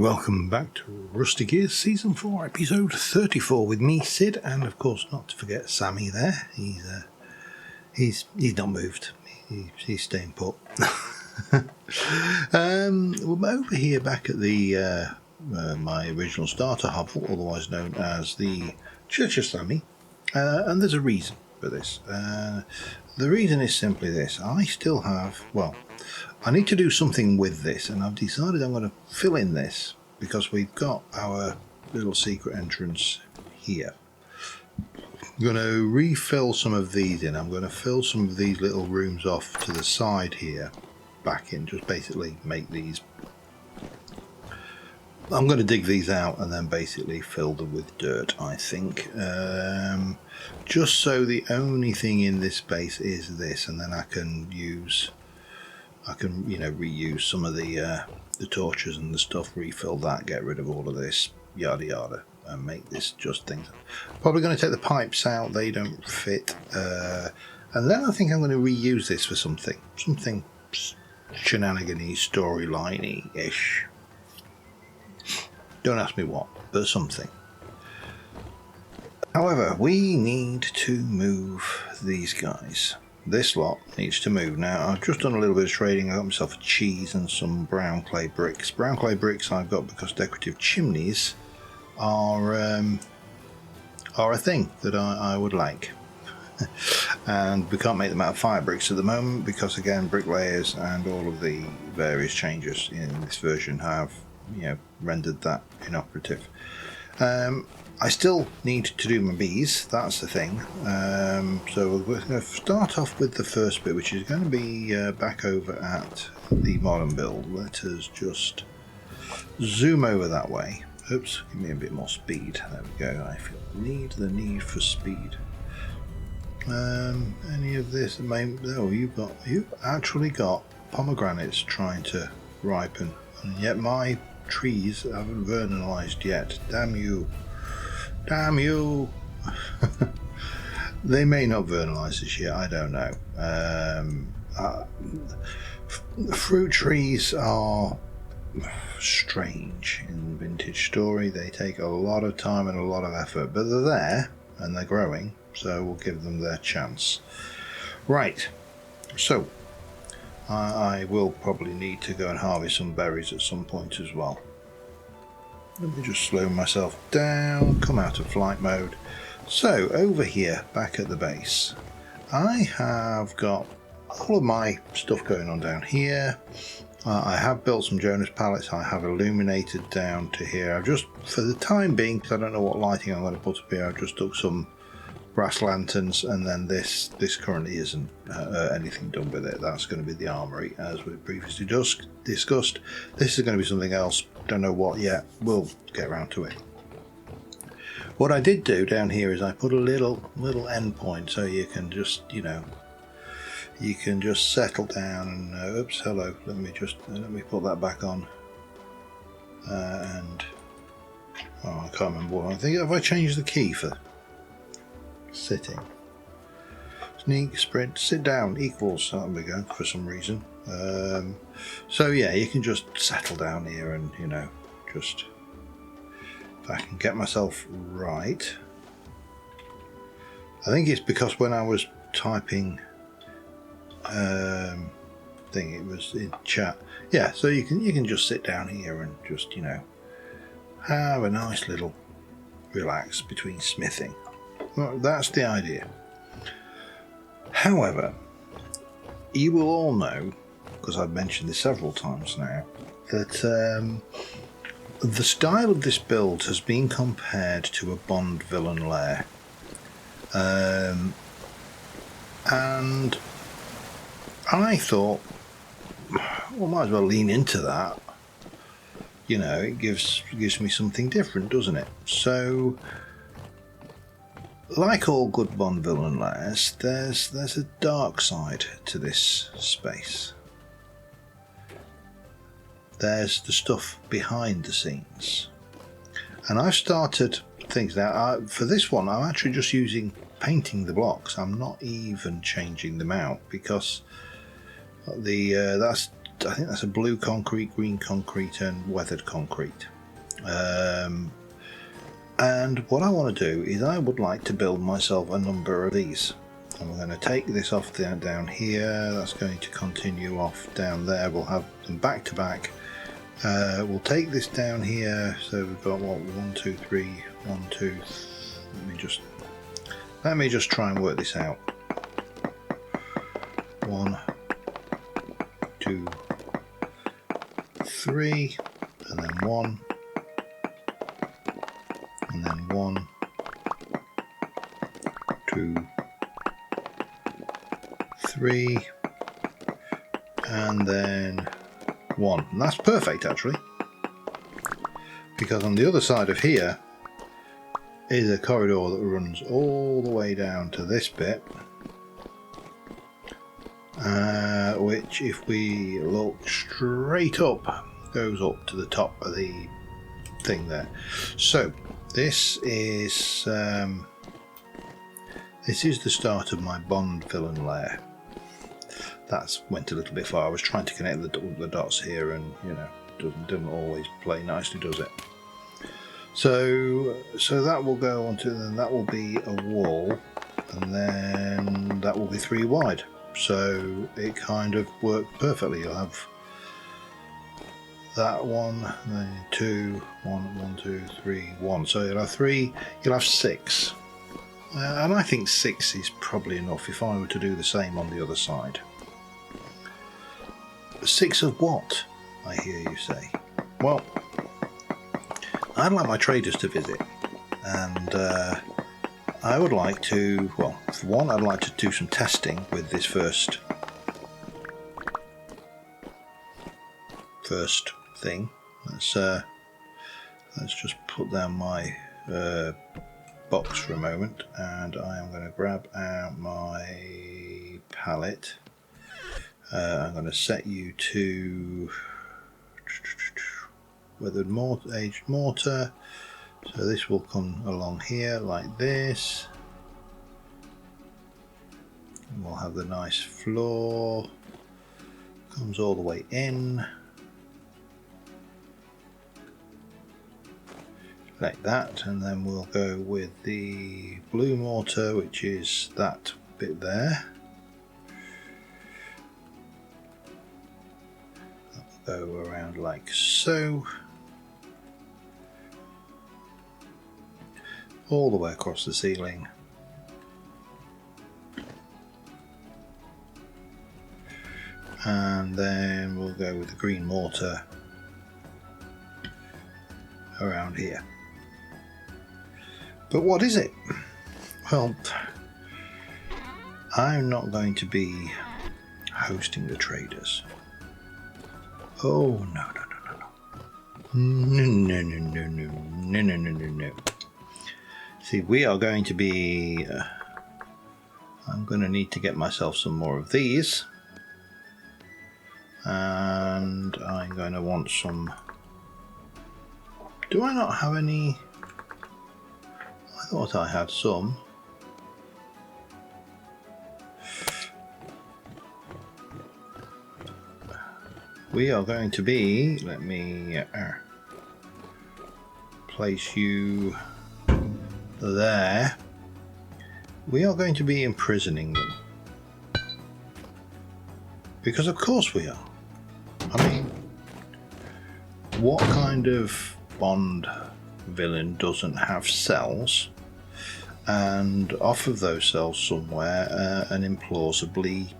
welcome back to Rusty Gears Season 4, Episode 34 with me, Sid, and of course not to forget Sammy there. He's not moved. He's staying put. We're over here back at the my original starter hovel, otherwise known as the Church of Sammy, and there's a reason for this. The reason is simply this. I still have, I need to do something with this, and I've decided I'm going to fill in this because we've got our little secret entrance here. I'm going to refill some of these in. I'm going to fill some of these little rooms off to the side here back in, just basically make these. I'm going to dig these out and then basically fill them with dirt, I think. Just so the only thing in this space is this, and then I can reuse some of the torches and the stuff, refill that, get rid of all of this, yada yada, and make this just things. Probably going to take the pipes out, they don't fit, and then I think I'm going to reuse this for something shenanigan-y, storyline-y-ish. Don't ask me what, but something. However, we need to move these guys. This lot needs to move. Now, I've just done a little bit of trading. I got myself a cheese and some brown clay bricks. Brown clay bricks I've got because decorative chimneys are a thing that I would like. And we can't make them out of fire bricks at the moment because, again, bricklayers and all of the various changes in this version have, rendered that inoperative. I still need to do my bees, that's the thing. So we're going to start off with the first bit, which is going to be back over at the modern build. Let us just zoom over that way. Oops, give me a bit more speed. There we go. I feel the need for speed. Any of this? Oh, you've actually got pomegranates trying to ripen, and yet my trees haven't vernalized yet. Damn you. Damn you! They may not vernalize this year, I don't know. Fruit trees are strange in Vintage Story. They take a lot of time and a lot of effort, but they're there and they're growing, so we'll give them their chance. Right, so I will probably need to go and harvest some berries at some point as well. Let me just slow myself down, come out of flight mode. So, over here, back at the base, I have got all of my stuff going on down here. I have built some Jonas pallets, I have illuminated down to here. I've just, for the time being, because I don't know what lighting I'm going to put up here, I've just took some brass lanterns, and then this currently isn't anything done with it. That's going to be the armory, as we previously discussed. This is going to be something else, don't know what yet, we'll get around to it. What I did do down here is I put a little end point, so you can just, you can just settle down and, oops, hello, let me put that back on, and, I can't remember what I think. Have I changed the key for sitting? Sneak, sprint, sit down equals, there we go, for some reason. So yeah, you can just settle down here and, just, if I can get myself right. I think it's because when I was typing thing, it was in chat. Yeah, so you can just sit down here and just, have a nice little relax between smithing. Well, that's the idea. However, you will all know, because I've mentioned this several times now, that the style of this build has been compared to a Bond villain lair. And I thought, well, might as well lean into that. It gives me something different, doesn't it? So, like all good Bond villain lairs, there's a dark side to this space. There's the stuff behind the scenes. And I've started things now. For this one, I'm actually just painting the blocks. I'm not even changing them out because I think that's a blue concrete, green concrete and weathered concrete. And what I want to do is I would like to build myself a number of these. And we're going to take this off down here. That's going to continue off down there. We'll have them back to back. We'll take this down here. So we've got what, 1, 2, 3, 1, 2. Let me just try and work this out. 1, 2, 3, and then 1, and then 1, 2, 3, and then 1. And that's perfect actually, because on the other side of here is a corridor that runs all the way down to this bit, which if we look straight up goes up to the top of the thing there. So this is the start of my Bond villain lair. That's went a little bit far. I was trying to connect the dots here, and you know, doesn't always play nicely, does it? So that will go onto, then that will be a wall, and then that will be 3 wide. So it kind of worked perfectly. You'll have that one, then 2, 1, 2, 3, 1. So you'll have 3. You'll have 6, and I think 6 is probably enough if I were to do the same on the other side. 6 of what, I hear you say? Well, I'd like my traders to visit, and I would like to, well, for one, I'd like to do some testing with this first thing. Let's just put down my box for a moment, and I am going to grab out my palette. I'm going to set you to weathered mortar, aged mortar. So this will come along here like this. And we'll have the nice floor. Comes all the way in. Like that, and then we'll go with the blue mortar, which is that bit there. That will go around like so. All the way across the ceiling. And then we'll go with the green mortar around here. But what is it? Well, I'm not going to be hosting the traders. Oh, no. No. See, we are going to be... I'm going to need to get myself some more of these. And I'm going to want some... Do I not have any... I thought I had some. We are going to be... Let me place you... there. We are going to be imprisoning them, because of course we are. I mean, what kind of Bond villain doesn't have cells, and off of those cells somewhere an implausibly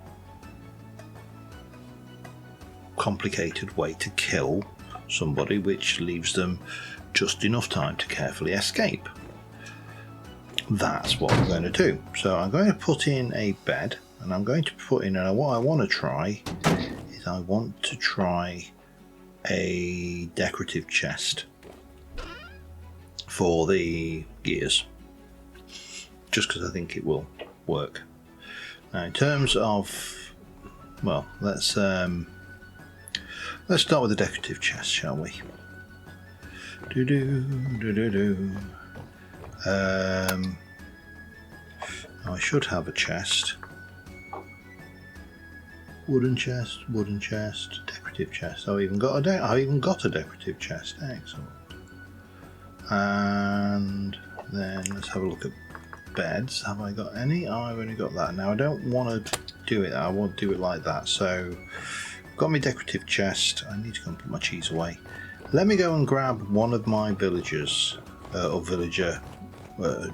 complicated way to kill somebody, which leaves them just enough time to carefully escape? That's what I'm going to do. So I'm going to put in a bed, and I'm going to put in, and what I want to try is I want to try a decorative chest for the gears, just because I think it will work. Now, in terms of, well, let's start with the decorative chest, shall we? I should have a chest. Wooden chest, decorative chest. I've even got a decorative chest. Excellent. And then let's have a look at beds. Have I got any? Oh, I've only got that. Now I don't want to do it. I want to do it like that. So I've got my decorative chest. I need to go and put my cheese away. Let me go and grab one of my villagers or villager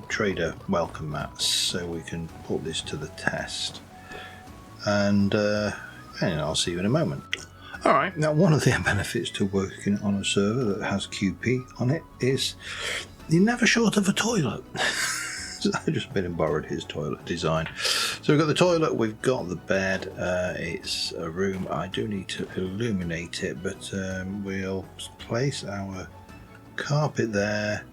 trader welcome mats so we can put this to the test. And I'll see you in a moment. Alright, now one of the benefits to working on a server that has QP on it is you're never short of a toilet. So I just been and borrowed his toilet design. So we've got the toilet, we've got the bed, it's a room. I do need to illuminate it, but we'll place our carpet there.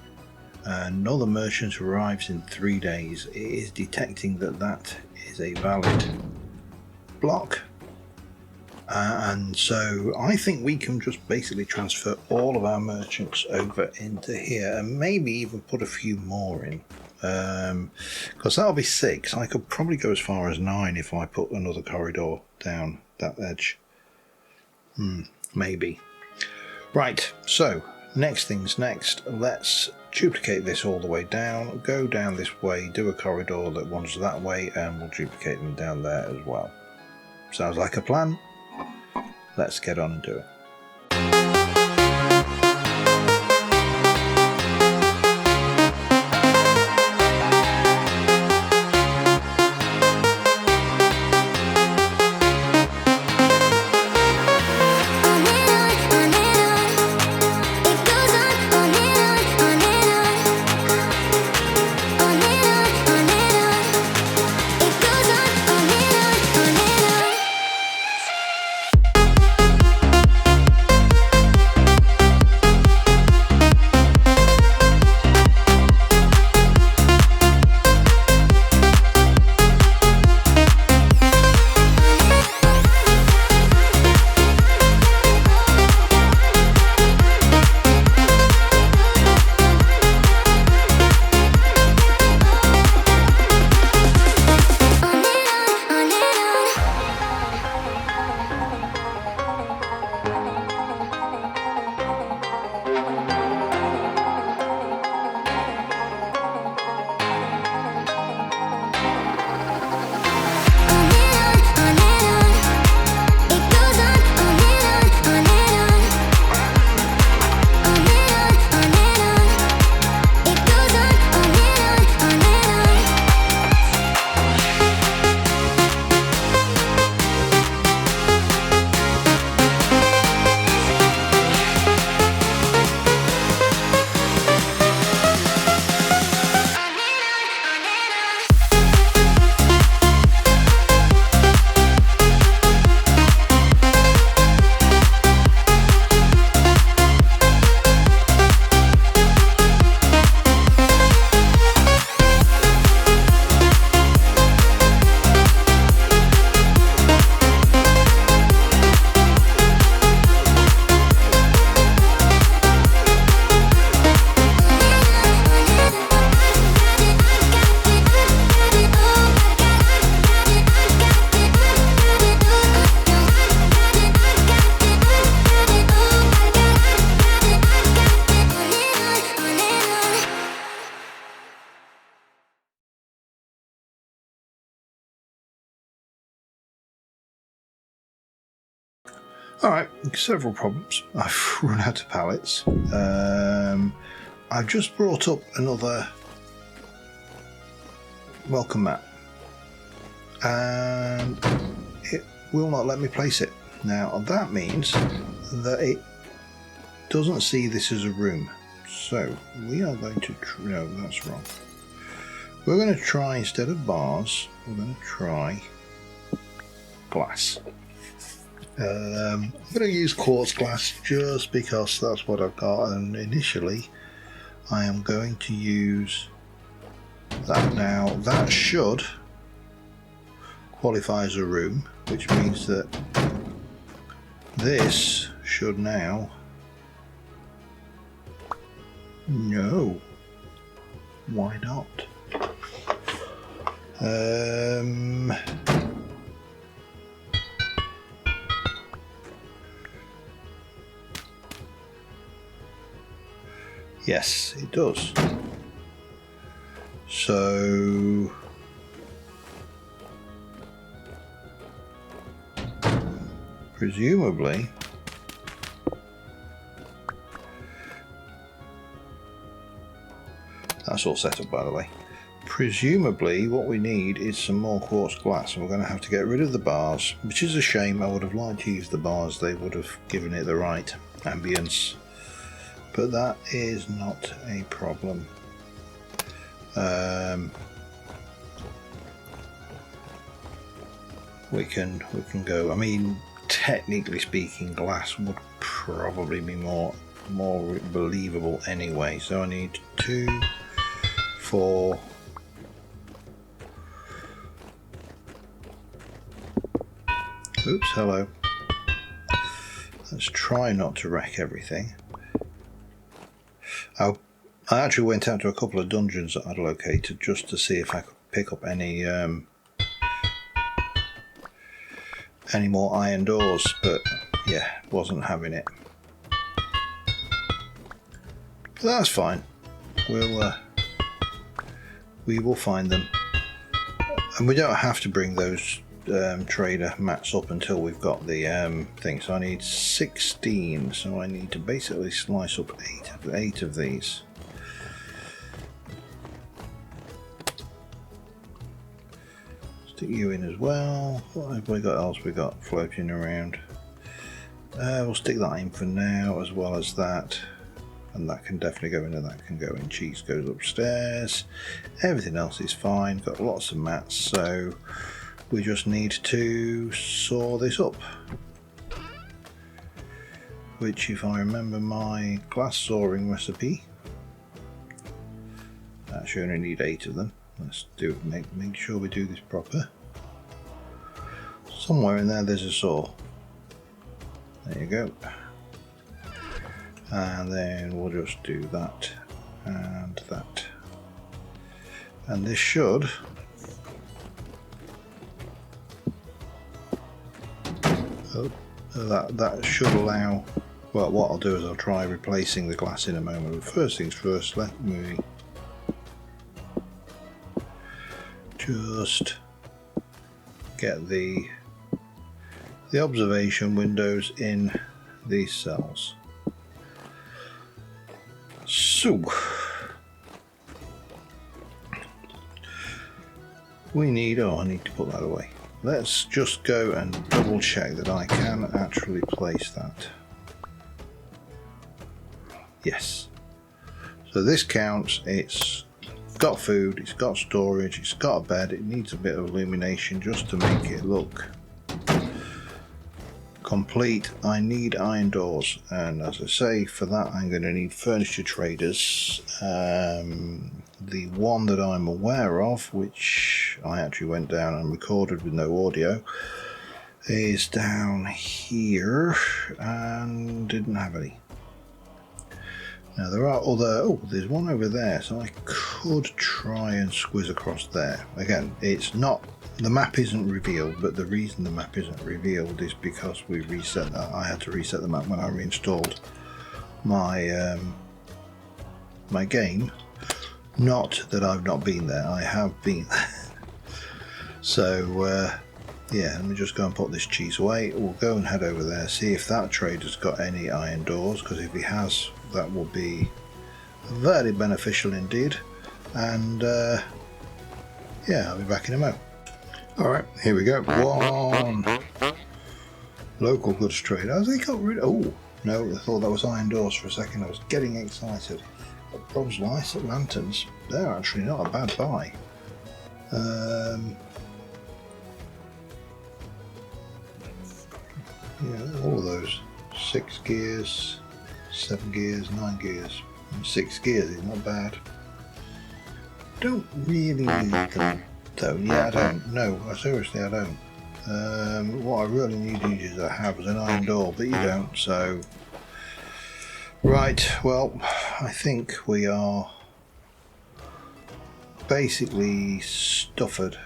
Another merchant arrives in 3 days. It is detecting that that is a valid block. And so I think we can just basically transfer all of our merchants over into here and maybe even put a few more in. Because that'll be 6. I could probably go as far as 9 if I put another corridor down that edge. Maybe. Right, so next things next. Let's duplicate this all the way down, go down this way, do a corridor that runs that way, and we'll duplicate them down there as well. Sounds like a plan. Let's get on and do it. Alright, several problems. I've run out of pallets. I've just brought up another welcome mat. And it will not let me place it. Now that means that it doesn't see this as a room. So we are going to, no, that's wrong. We're going to try, instead of bars, we're going to try glass. I'm going to use quartz glass just because that's what I've got, and initially I am going to use that. Now that should qualify as a room, which means that this should now, no, why not? Yes, it does. So presumably that's all set up, by the way. Presumably what we need is some more quartz glass, and we're going to have to get rid of the bars, which is a shame. I would have liked to use the bars, they would have given it the right ambience, but that is not a problem. We can go. I mean, technically speaking, glass would probably be more believable anyway. So I need 2, 4. Oops, hello. Let's try not to wreck everything. Oh, I actually went out to a couple of dungeons that I'd located just to see if I could pick up any more iron doors, but yeah, wasn't having it. But that's fine. We will find them, and we don't have to bring those trader mats up until we've got the thing. So I need 16, so I need to basically slice up 8 of these. Stick you in as well. What have we got else we got floating around? We'll stick that in for now, as well as that. And that can definitely go in, and that can go in. Cheese goes upstairs. Everything else is fine. Got lots of mats, so we just need to saw this up. Which, if I remember my glass sawing recipe, actually only need 8 of them. Let's do it. Make sure we do this proper. Somewhere in there there's a saw. There you go. And then we'll just do that and that. And this should that should allow. Well, what I'll do is I'll try replacing the glass in a moment. But first things first, let me just get the observation windows in these cells. So we need, I need to put that away. Let's just go and double check that I can actually place that. Yes. So this counts. It's got food, it's got storage, it's got a bed. It needs a bit of illumination just to make it look complete. I need iron doors, and as I say, for that I'm going to need furniture traders. The one that I'm aware of, which I actually went down and recorded with no audio, is down here and didn't have any. Now there are other, there's one over there, so I could try and squeeze across there. Again, it's not, the map isn't revealed, but the reason the map isn't revealed is because we reset that. I had to reset the map when I reinstalled my my game. Not that I've not been there, I have been there. So yeah, let me just go and put this cheese away. We'll go and head over there, see if that trader's got any iron doors, because if he has, that will be very beneficial indeed. And yeah, I'll be back in a moment. Alright, here we go. One local goods trader. Has he got rid of? Oh, no, I thought that was iron doors for a second. I was getting excited. But those lights and lanterns, they're actually not a bad buy. Yeah, all of those. 6 gears, 7 gears, 9 gears. 6 gears is not bad. Don't really need them though. Yeah, I don't. No, seriously, I don't. What I really need to use I have is an iron door, but you don't, so. Right, well, I think we are basically stuffed.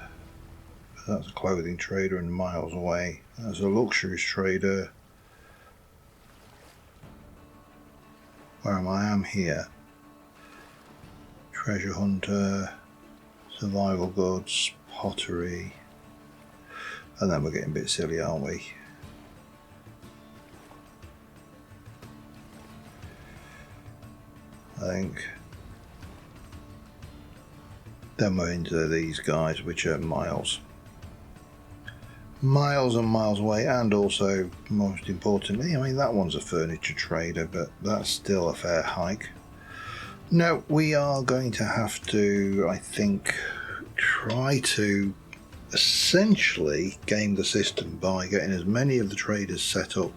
That's a clothing trader and miles away. That's a luxuries trader. Where am I? I'm here. treasure hunter, survival goods, pottery, and then we're getting a bit silly, aren't we? I think. Then we're into these guys, which are miles and miles away, and also, most importantly, I mean, that one's a furniture trader, but that's still a fair hike. No, we are going to have to, I think, try to essentially game the system by getting as many of the traders set up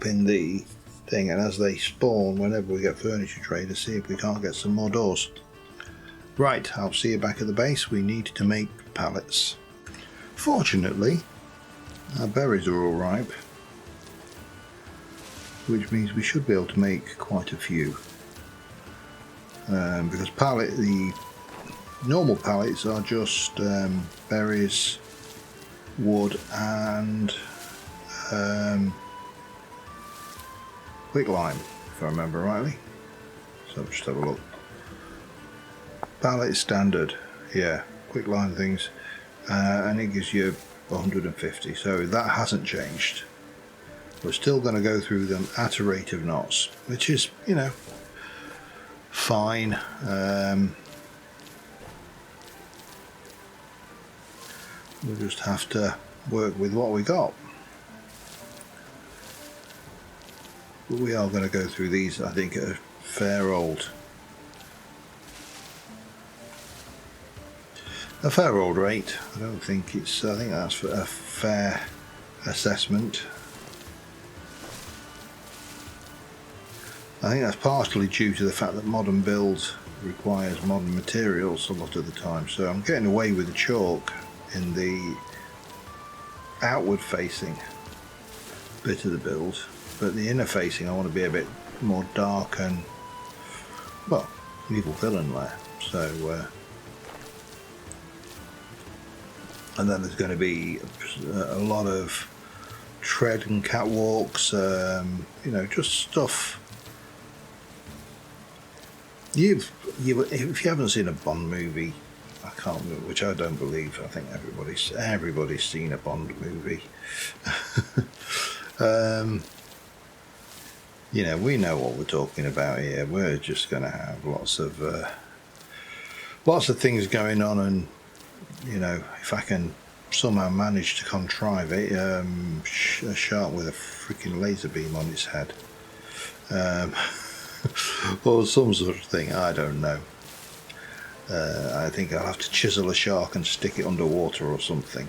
in the thing, and as they spawn, whenever we get furniture traders, see if we can't get some more doors. Right, I'll see you back at the base. We need to make pallets. Fortunately, our berries are all ripe, which means we should be able to make quite a few. Because the normal pallets are just berries, wood, and quicklime, if I remember rightly. So just have a look. Pallet standard, yeah, quicklime things, and it gives you 150, so that hasn't changed. We're still going to go through them at a rate of knots, which is, you know, fine. We'll just have to work with what we got. But we are going to go through these, I think, at a fair old rate. I don't think it's, I think that's a fair assessment. I think that's partially due to the fact that modern build requires modern materials a lot of the time, so I'm getting away with the chalk in the outward facing bit of the build, but the inner facing I want to be a bit more dark and, well, evil villain there. So and then there's going to be a lot of tread and catwalks, you know, just stuff. If you haven't seen a Bond movie, I can't remember, which I don't believe. I think everybody's seen a Bond movie. You know, we know what we're talking about here. We're just going to have lots of things going on, and you know, if I can somehow manage to contrive it, a shark with a freaking laser beam on its head, or some sort of thing, I don't know. I think I'll have to chisel a shark and stick it underwater or something.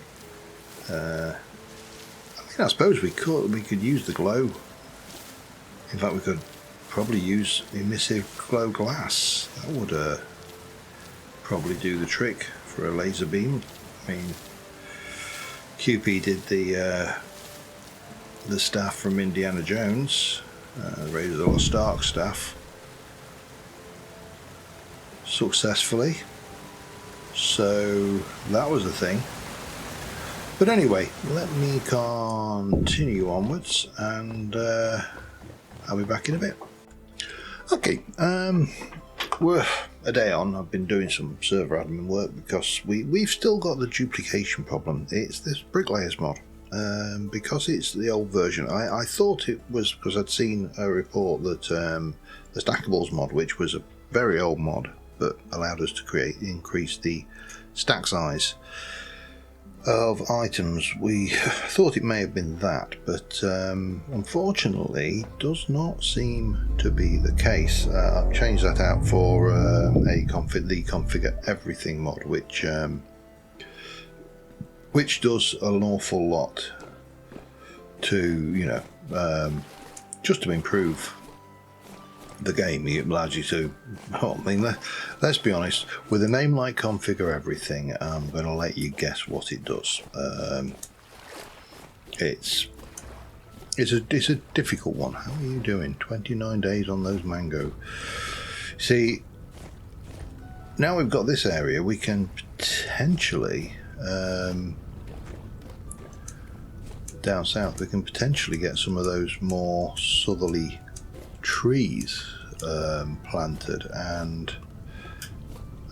I mean, I suppose we could use the glow. In fact, we could probably use emissive glow glass. That would probably do the trick for a laser beam. I mean, QP did the staff from Indiana Jones, Raiders of the Lost Ark staff, successfully. So that was a thing. But anyway, let me continue onwards, and I'll be back in a bit. Okay, we're a day on. I've been doing some server admin work because we've still got the duplication problem. It's this bricklayers mod. Because it's the old version, I thought it was because I'd seen a report that the stackables mod, which was a very old mod but allowed us to increase the stack size of items, we thought it may have been that, but unfortunately does not seem to be the case. I've changed that out for the configure everything mod, which does an awful lot to, you know, just to improve the game. It allows you to, well, I mean, let's be honest, with a name like Configure Everything, I'm going to let you guess what it does. It's a difficult one. How are you doing? 29 days on those mango. See, now we've got this area, we can potentially down south, we can potentially get some of those more southerly trees planted, and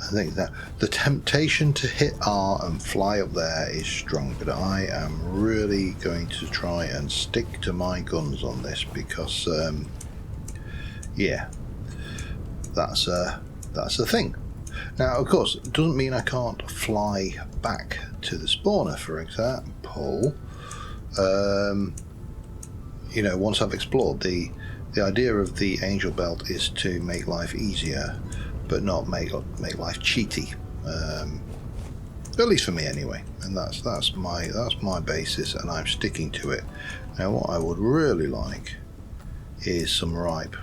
I think that the temptation to hit R and fly up there is strong, but I am really going to try and stick to my guns on this because, yeah, that's a thing. Now, of course, it doesn't mean I can't fly back to the spawner, for example. You know, once I've explored, the idea of the angel belt is to make life easier, but not make life cheaty. At least for me, anyway. And that's my basis, and I'm sticking to it. Now, what I would really like is some ripe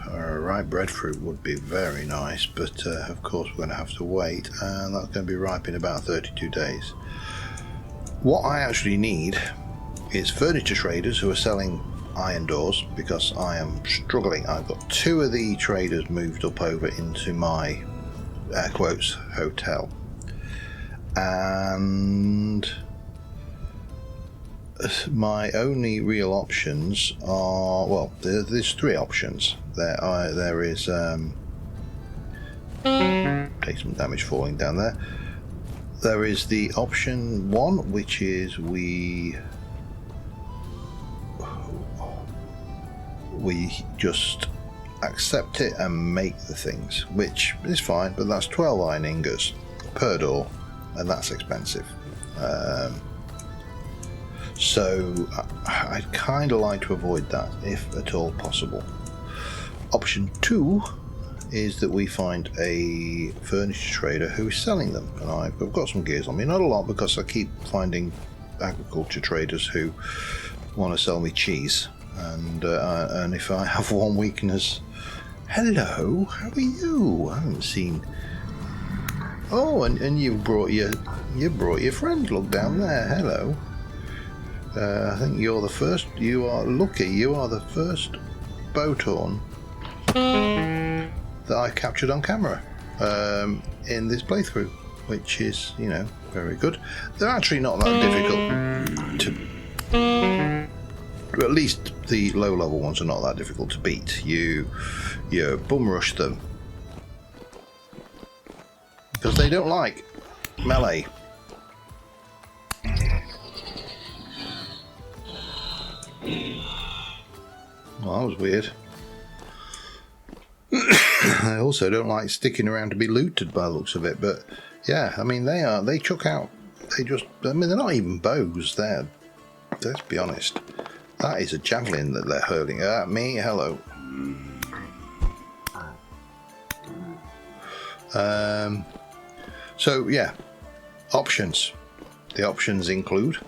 breadfruit would be very nice, but of course we're going to have to wait, and that's going to be ripe in about 32 days. What I actually need is furniture traders who are selling iron doors, because I am struggling. I've got 2 of the traders moved up over into my air quotes hotel, and my only real options are, well, there's 3 options. There is take some damage falling down there. There is the option 1, which is we just accept it and make the things, which is fine, but that's 12 iron ingots per door, and that's expensive. So I'd kind of like to avoid that if at all possible. Option 2 is that we find a furniture trader who is selling them, and I've got some gears on me, not a lot, because I keep finding agriculture traders who want to sell me cheese, and if I have one weakness, hello, how are you? I haven't seen. Oh, and you've brought your friend. Look down there. Hello. I think you're the first. You are lucky. You are the first Bowtorn that I captured on camera in this playthrough, which is, you know, very good. They're actually not that difficult to. At least the low level ones are not that difficult to beat. You bum rush them because they don't like melee. Well, that was weird. They also don't like sticking around to be looted by the looks of it, but yeah, I mean, they chuck out, they're not even bows, let's be honest. That is a javelin that they're hurling at me. Hello. So yeah, options. The options include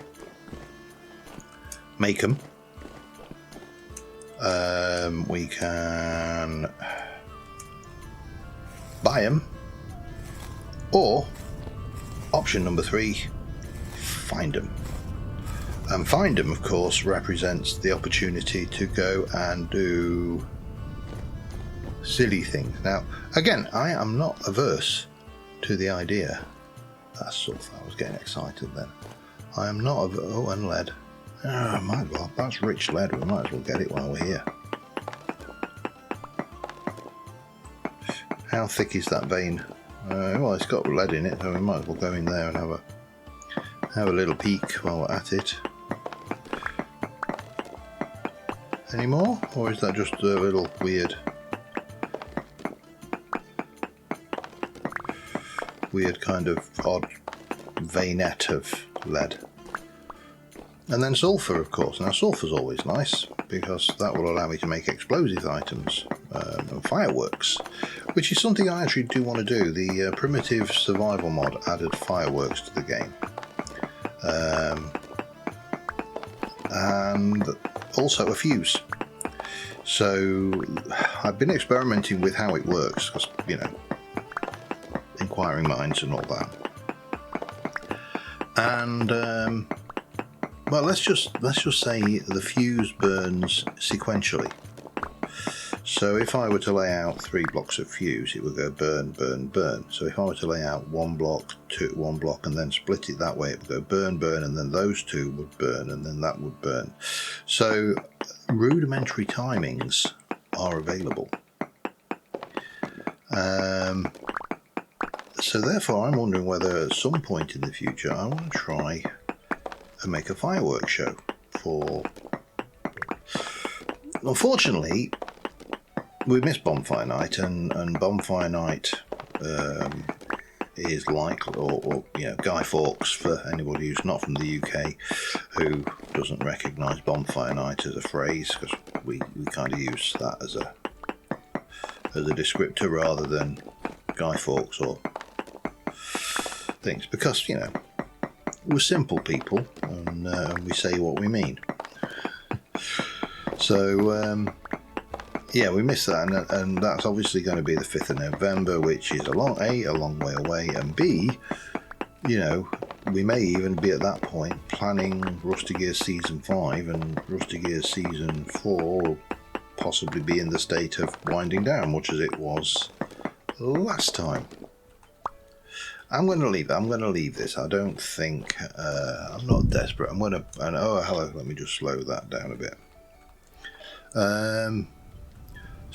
make them. We can buy them, or option number 3, find them. And find them, of course, represents the opportunity to go and do silly things. Now, again, I am not averse to the idea. That's sulfur. I was getting excited then. I am not averse. Oh, and lead. Oh, my God, that's rich lead. We might as well get it while we're here. How thick is that vein? Well, it's got lead in it, so we might as well go in there and have a little peek while we're at it. Any more, or is that just a little weird kind of odd veinette of lead? And then sulfur, of course. Now, sulfur's always nice because that will allow me to make explosive items and fireworks, which is something I actually do want to do. The primitive survival mod added fireworks to the game, and also a fuse. So I've been experimenting with how it works because, you know, inquiring minds and all that. And well, let's just say the fuse burns sequentially. So if I were to lay out 3 blocks of fuse, it would go burn, burn, burn. So if I were to lay out 1 block, 1 block, and then split it that way, it would go burn, burn, and then those 2 would burn, and then that would burn. So rudimentary timings are available. So therefore I'm wondering whether at some point in the future I want to try and make a fireworks show for... Unfortunately, we missed Bonfire Night, and Bonfire Night is like, or you know, Guy Fawkes, for anybody who's not from the UK who doesn't recognise Bonfire Night as a phrase, because we kind of use that as a descriptor rather than Guy Fawkes or things, because, you know, we're simple people and we say what we mean. So yeah, we missed that, and that's obviously going to be the 5th of November, which is a long way away, and B, you know, we may even be at that point planning Rusty Gears Season 5, and Rusty Gears Season 4 will possibly be in the state of winding down, much as it was last time. I'm going to leave it. I'm going to leave this. I don't think... I'm not desperate. I'm going to... oh, hello. Let me just slow that down a bit.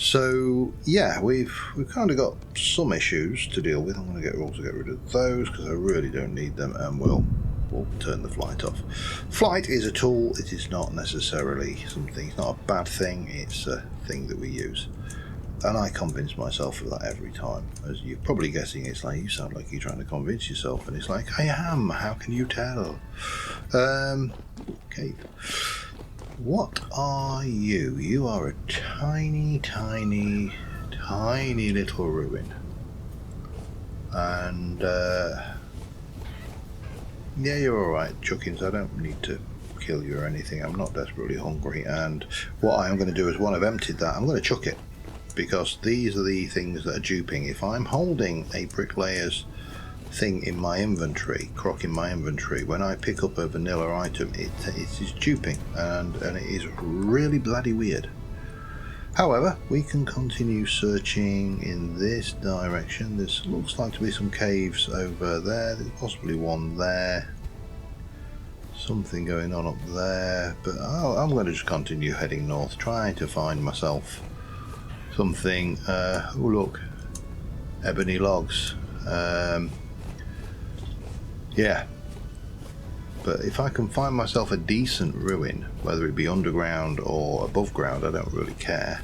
So yeah, we've kind of got some issues to deal with. I'm going to also get rid of those because I really don't need them, and we'll turn the flight off. Flight is a tool. It is not necessarily something. It's not a bad thing. It's a thing that we use, and I convince myself of that every time. As you're probably guessing, it's like, you sound like you're trying to convince yourself, and it's like, I am. How can you tell? Okay. What are you? You are a tiny, tiny, tiny little ruin. And, yeah, you're alright, Chuckins. I don't need to kill you or anything. I'm not desperately hungry. And what I am going to do is, when I've emptied that, I'm going to chuck it. Because these are the things that are duping. If I'm holding a bricklayer's thing in my inventory, crock in my inventory, when I pick up a vanilla item, it is duping, and it is really bloody weird. However, we can continue searching in this direction. This looks like to be some caves over there. There's possibly one there, something going on up there, but I'm going to just continue heading north, trying to find myself something. Oh look, ebony logs. Yeah, but if I can find myself a decent ruin, whether it be underground or above ground, I don't really care.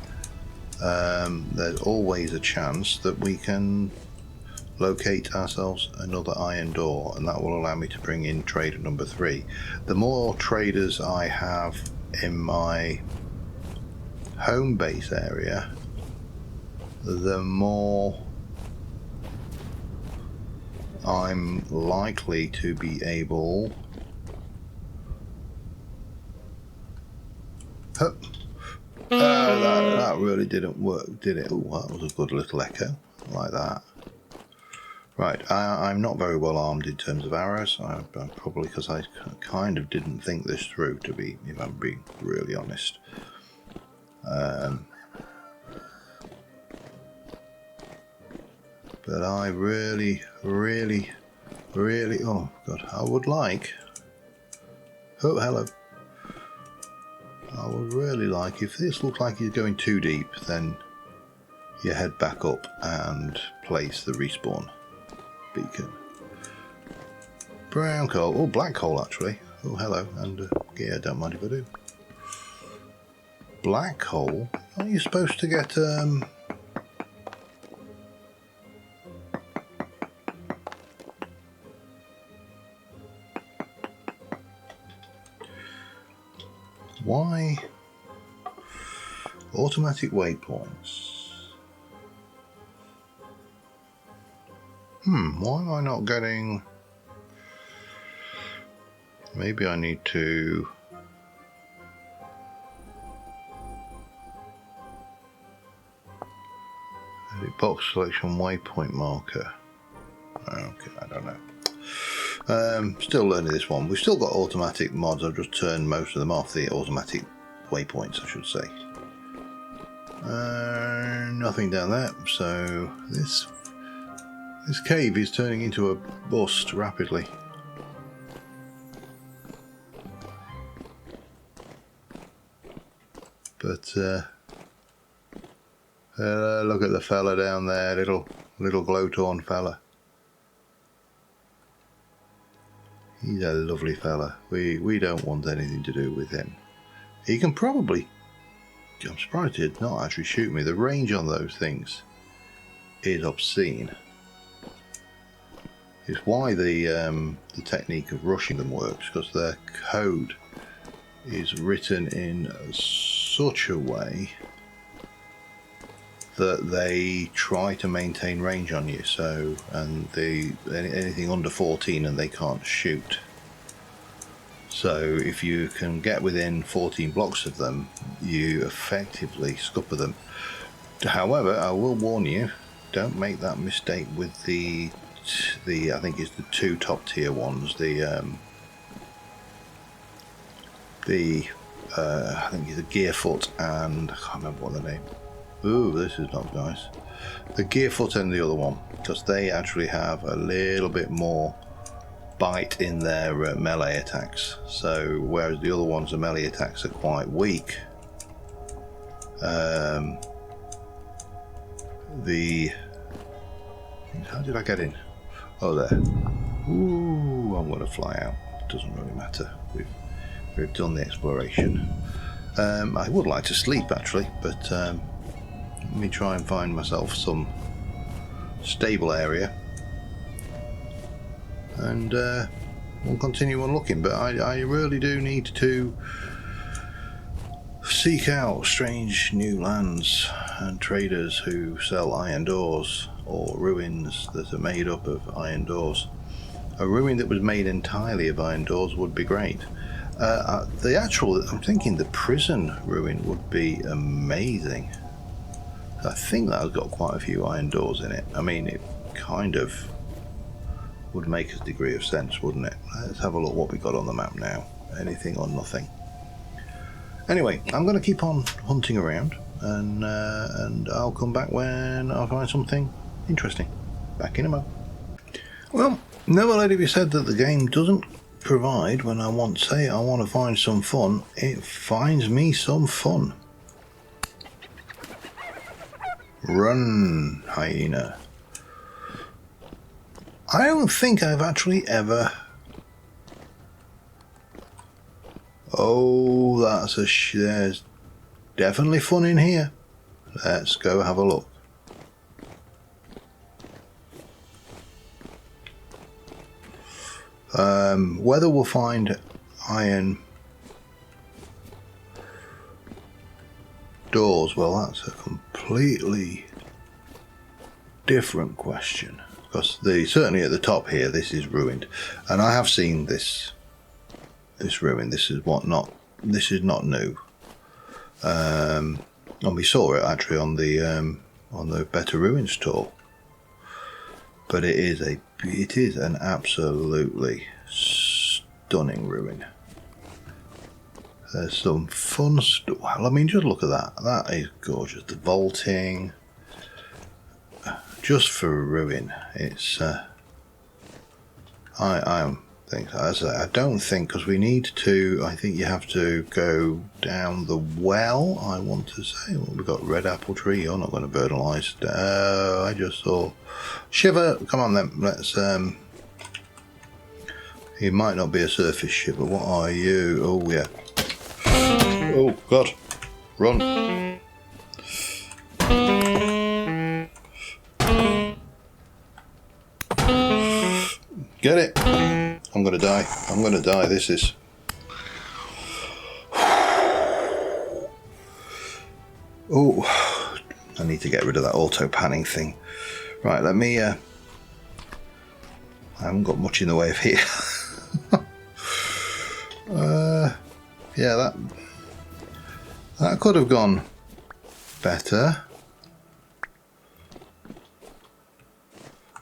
There's always a chance that we can locate ourselves another iron door, and that will allow me to bring in trader number 3. The more traders I have in my home base area, the more I'm likely to be able... that really didn't work, did it? Oh, that was a good little echo, like that. Right, I'm not very well armed in terms of arrows, probably because I kind of didn't think this through, if I'm being really honest. But I really, oh god, I would like... Oh, hello. I would really like, if this looks like it's going too deep, then you head back up and place the respawn beacon. Brown coal, oh, black coal actually. Oh, hello, and yeah, don't mind if I do. Black coal? Aren't you supposed to get, why? Automatic waypoints. Why am I not getting... Maybe I need to... Edit box selection waypoint marker. Okay, I don't know. Still learning this one. We've still got automatic mods. I've just turned most of them off, the automatic waypoints, I should say. Nothing down there. So this cave is turning into a bust rapidly. But look at the fella down there, little glowtorn fella. He's a lovely fella. We don't want anything to do with him. He can probably... I'm surprised he did not actually shoot me. The range on those things is obscene. It's why the technique of rushing them works, because their code is written in such a way that they try to maintain range on you. So, and anything under 14 and they can't shoot. So if you can get within 14 blocks of them, you effectively scupper them. However, I will warn you, don't make that mistake with the I think it's the 2 top tier ones. I think it's the Gearfoot and I can't remember what the name. Ooh, this is not nice. The Gearfoot and the other one, because they actually have a little bit more bite in their melee attacks. So whereas the other ones, the melee attacks are quite weak. How did I get in? Oh, there. Ooh, I'm going to fly out. It doesn't really matter. We've done the exploration. I would like to sleep actually, but let me try and find myself some stable area, and we'll continue on looking. But I really do need to seek out strange new lands and traders who sell iron doors or ruins that are made up of iron doors. A ruin that was made entirely of iron doors would be great. I'm thinking the prison ruin would be amazing. I think that has got quite a few iron doors in it. I mean, it kind of would make a degree of sense, wouldn't it? Let's have a look what we got on the map now. Anything or nothing. Anyway, I'm going to keep on hunting around, and I'll come back when I find something interesting. Back in a moment. Well, never let it be said that the game doesn't provide when I want to find some fun. It finds me some fun. Run, hyena. I don't think I've actually ever... Oh, there's definitely fun in here. Let's go have a look. Whether we'll find iron doors, well, that's a completely different question, because certainly at the top here this is ruined, and I have seen this ruin. This is not new, and we saw it actually on the Better Ruins tour. But it is an absolutely stunning ruin. There's some fun stuff. Well, I mean, just look at that. That is gorgeous. The vaulting, just for a ruin. It's I don't think, because we need to. I think you have to go down the well. I want to say, well, we've got red apple tree. You're not going to birdalize. I just saw shiver. Come on then. Let's. He might not be a surface shiver. What are you? Oh yeah. Oh God! Run! Get it! I'm gonna die. I'm gonna die. This is. Oh, I need to get rid of that auto panning thing. Right, let me. I haven't got much in the way of here. Yeah, that could have gone better.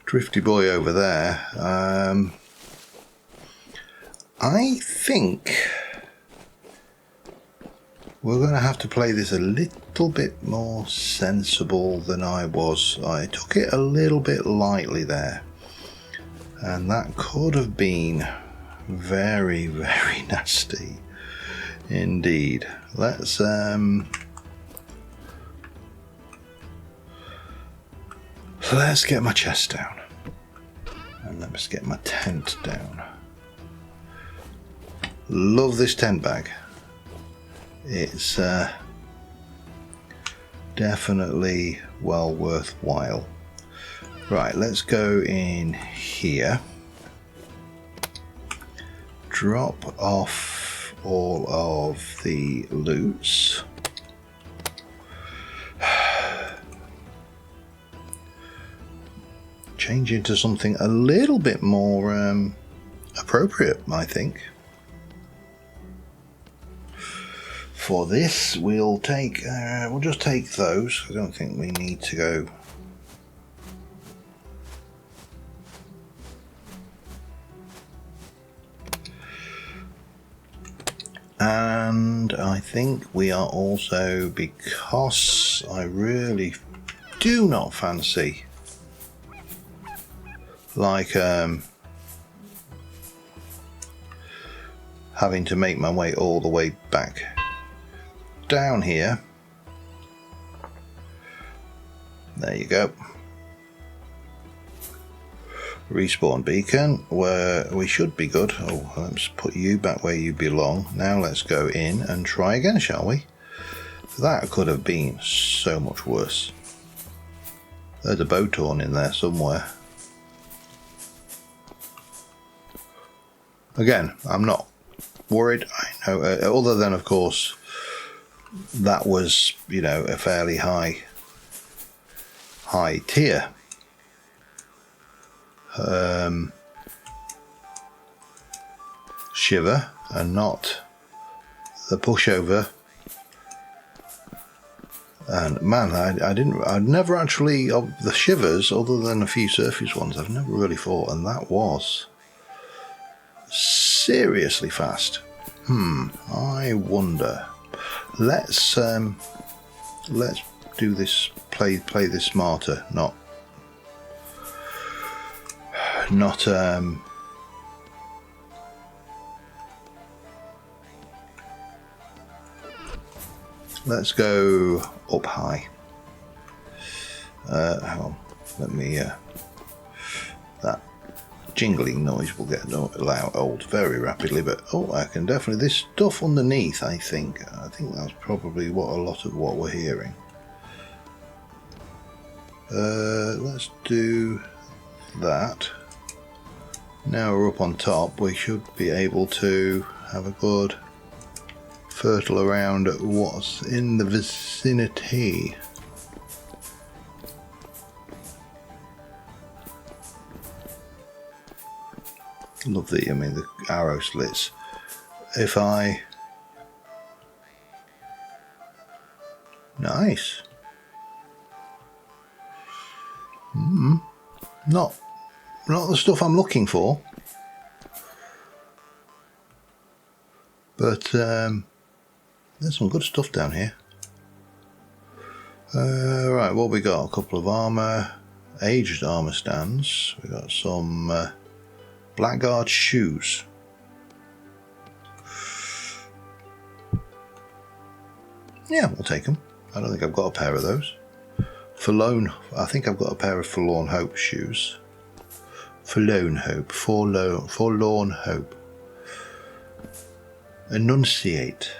Drifty boy over there. I think we're going to have to play this a little bit more sensible than I was. I took it a little bit lightly there, and that could have been very, very nasty indeed. Let's get my chest down, and let's get my tent down. Love this tent bag. It's definitely well worthwhile. Right, let's go in here. Drop off all of the loots. Change into something a little bit more appropriate, I think. For this, we'll just take those. I don't think we need to go. And I think we are also, because I really do not fancy like having to make my way all the way back down here. There you go. Respawn beacon, where we should be good. Oh, let's put you back where you belong. Now let's go in and try again, shall we? That could have been so much worse. There's a bow torn in there somewhere. Again, I'm not worried. I know, other than of course that was, you know, a fairly high tier. Shiver and not the pushover. And man, I'd never actually, of the shivers, other than a few surface ones, I've never really fought, and that was seriously fast. I wonder. Let's do this. Play this smarter. Not. Let's go up high. Hang on. Let me. That jingling noise will get old very rapidly, but oh, I can definitely. This stuff underneath, I think that's probably what a lot of what we're hearing. Let's do that. Now we're up on top, we should be able to have a good fertile around what's in the vicinity. Love the arrow slits. If I... Nice. Not the stuff I'm looking for. But there's some good stuff down here. Right, what we got? A couple of armor, aged armor stands. We got some blackguard shoes. Yeah, we'll take them. I don't think I've got a pair of those. I think I've got a pair of Forlorn Hope shoes. Forlorn Hope. Enunciate.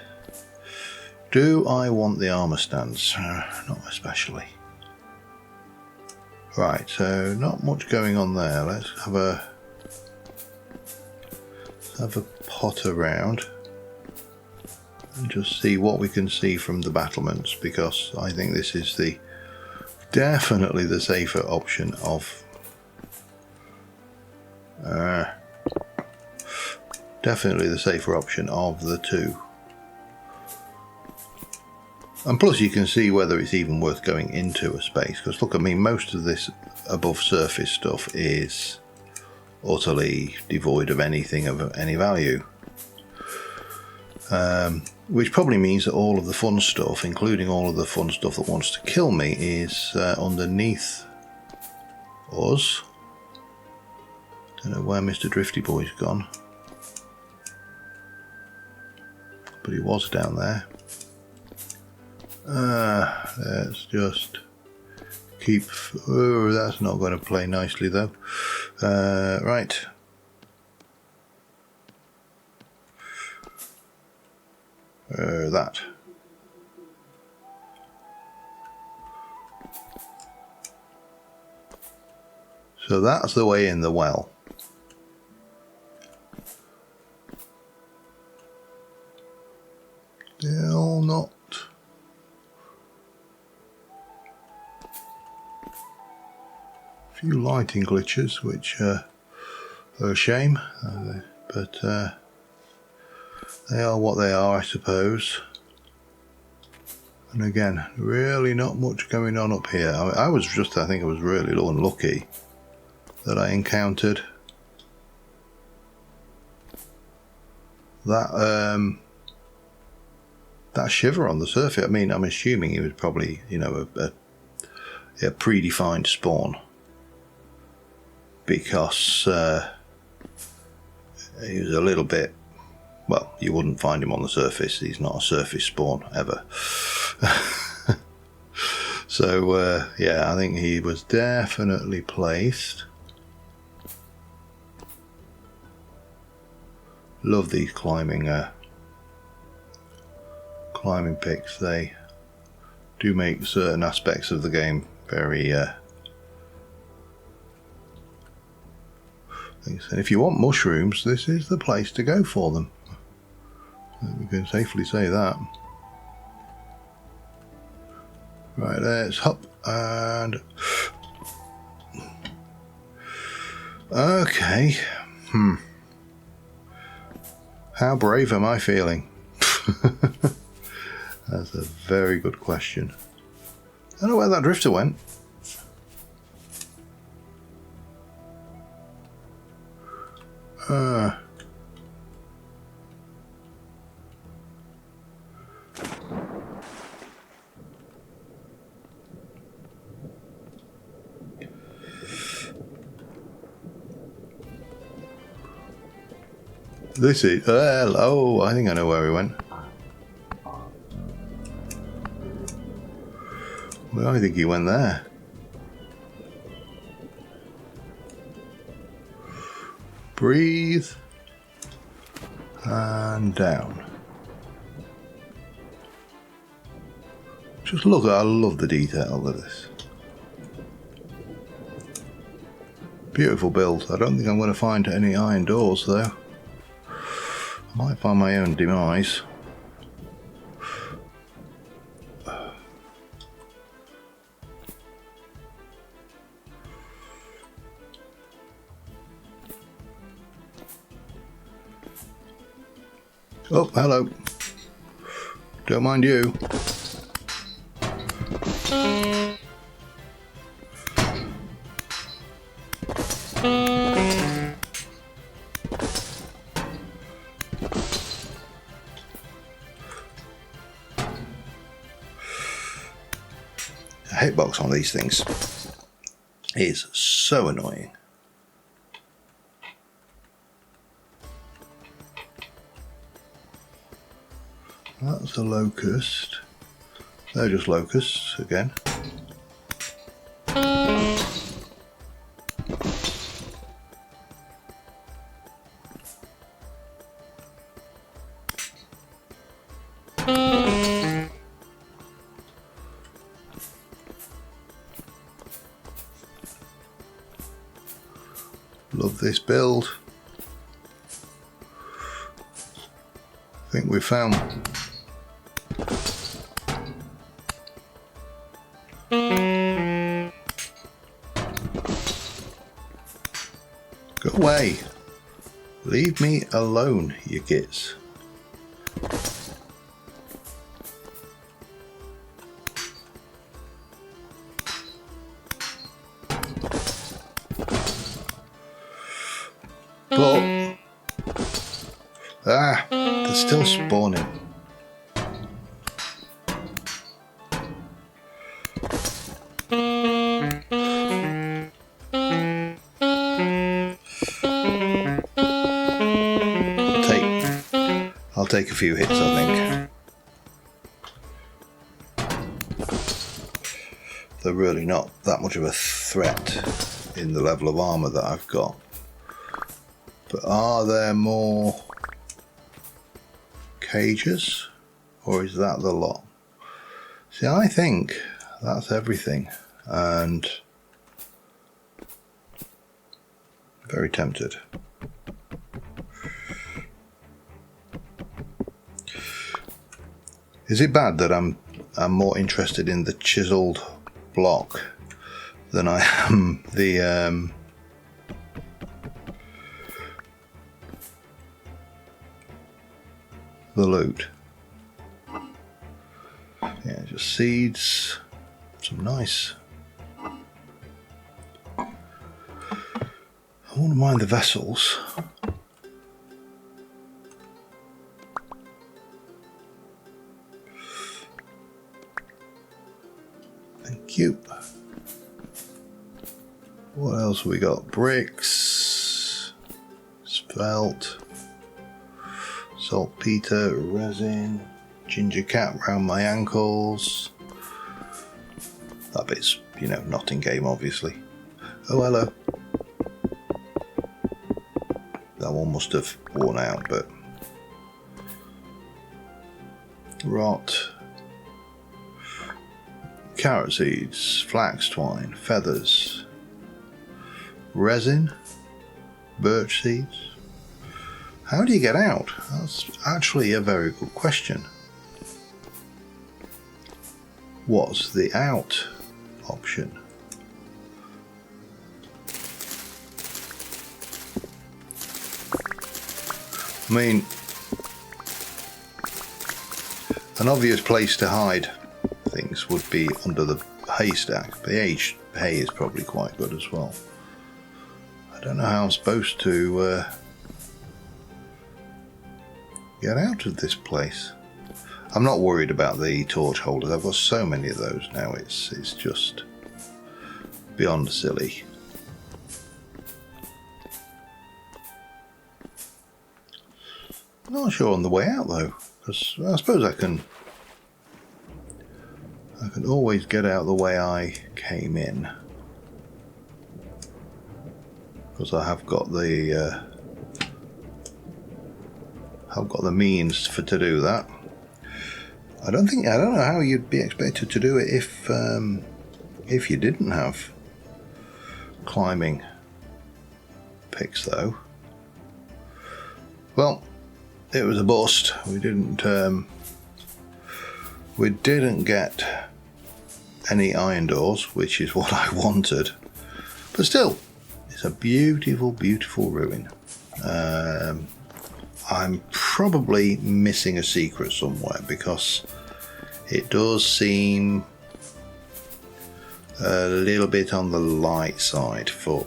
Do I want the armor stands? Not especially. Right, so not much going on there. Let's have a pot around and just see what we can see from the battlements, because I think this is definitely the safer option of the two. And plus you can see whether it's even worth going into a space, because look, I mean, most of this above surface stuff is utterly devoid of anything of any value. Which probably means that all of the fun stuff, including all of the fun stuff that wants to kill me, is underneath us. Don't know where Mr. Drifty Boy's gone, but he was down there. Let's just keep... Oh, that's not going to play nicely though. Right. that. So that's the way in the well. Still not. A few lighting glitches, which are a shame, but they are what they are, I suppose. And again, really not much going on up here. I think I was really unlucky that I encountered that that shiver on the surface. I mean, I'm assuming it was probably, you know, a predefined spawn, because he was a little bit, well, you wouldn't find him on the surface. He's not a surface spawn ever. So yeah, I think he was definitely placed. Love these climbing pics. They do make certain aspects of the game very things. And if you want mushrooms, this is the place to go for them. We can safely say that. Right, let's hop and okay. How brave am I feeling? That's a very good question. I don't know where that drifter went. This is... oh, I think I know where he went. Well, I think he went there. Breathe. And down. Just look, I love the detail of this. Beautiful build. I don't think I'm going to find any iron doors though. I might find my own demise. Oh, hello. Don't mind you. The hitbox on these things is so annoying. That's a locust. They're just locusts again. Love this build. I think we've found go away. Leave me alone, you gits. But they're still spawning. I'll take a few hits, I think. They're really not that much of a threat in the level of armour that I've got. But are there more cages? Or is that the lot? See, I think that's everything, and very tempted. Is it bad that I'm more interested in the chiseled block than I am the loot? Yeah, just seeds, some nice. I wouldn't mind the vessels. Thank you. What else have we got? Bricks, spelt, saltpeter, resin, ginger cap round my ankles. That bit's, you know, not in game, obviously. Oh, hello. That one must have worn out, but rot. Carrot seeds, flax twine, feathers, resin, birch seeds. How do you get out? That's actually a very good question. What's the out option? I mean, an obvious place to hide things would be under the haystack. The aged hay is probably quite good as well. I don't know how I'm supposed to get out of this place. I'm not worried about the torch holders. I've got so many of those now. It's just beyond silly. Not sure on the way out though, because I suppose I can always get out the way I came in, because I have got the means to do that. I don't know how you'd be expected to do it if you didn't have climbing picks though. Well, it was a bust. We didn't get any iron doors, which is what I wanted. But still, it's a beautiful, beautiful ruin. I'm probably missing a secret somewhere, because it does seem a little bit on the light side for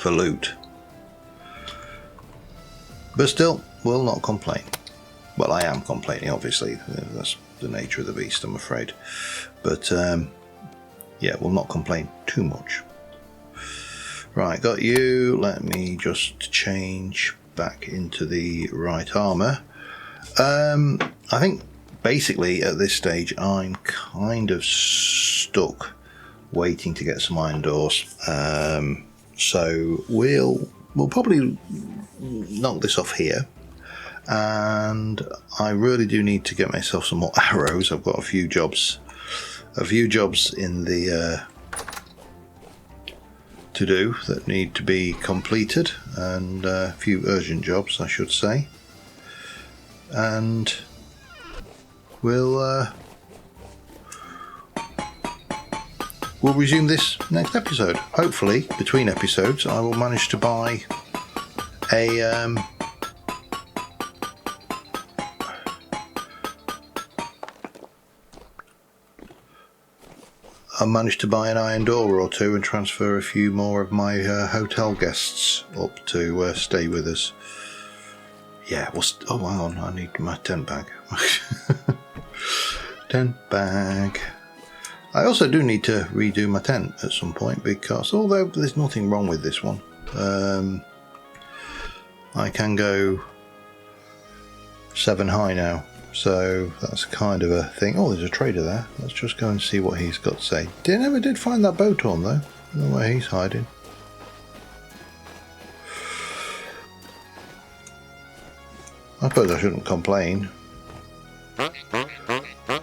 loot. But still, will not complain. Well, I am complaining, obviously. That's the nature of the beast, I'm afraid. But yeah, will not complain too much. Right, got you. Let me just change back into the right armor. I think basically at this stage I'm kind of stuck waiting to get some iron doors. So we'll probably knock this off here. And I really do need to get myself some more arrows. I've got a few jobs in the to do that need to be completed, and a few urgent jobs, I should say. And we'll resume this next episode. Hopefully, between episodes, I will manage to buy a an iron door or two and transfer a few more of my hotel guests up to stay with us. Yeah, oh, hang on, I need my tent bag. Tent bag. I also do need to redo my tent at some point, because although there's nothing wrong with this one, I can go 7 high now. So that's kind of a thing. Oh, there's a trader there. Let's just go and see what he's got to say. Never did find that boat on though. I don't know where he's hiding. I suppose I shouldn't complain.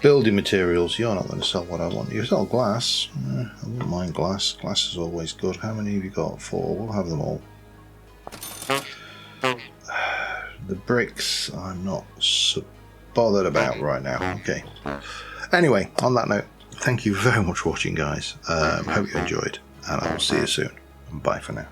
Building materials, you're not going to sell what I want. You sell glass. I wouldn't mind glass. Glass is always good. How many have you got? 4. We'll have them all. The bricks I'm not so bothered about right now. Okay. Anyway, on that note, thank you very much for watching, guys. Hope you enjoyed, and I will see you soon. Bye for now.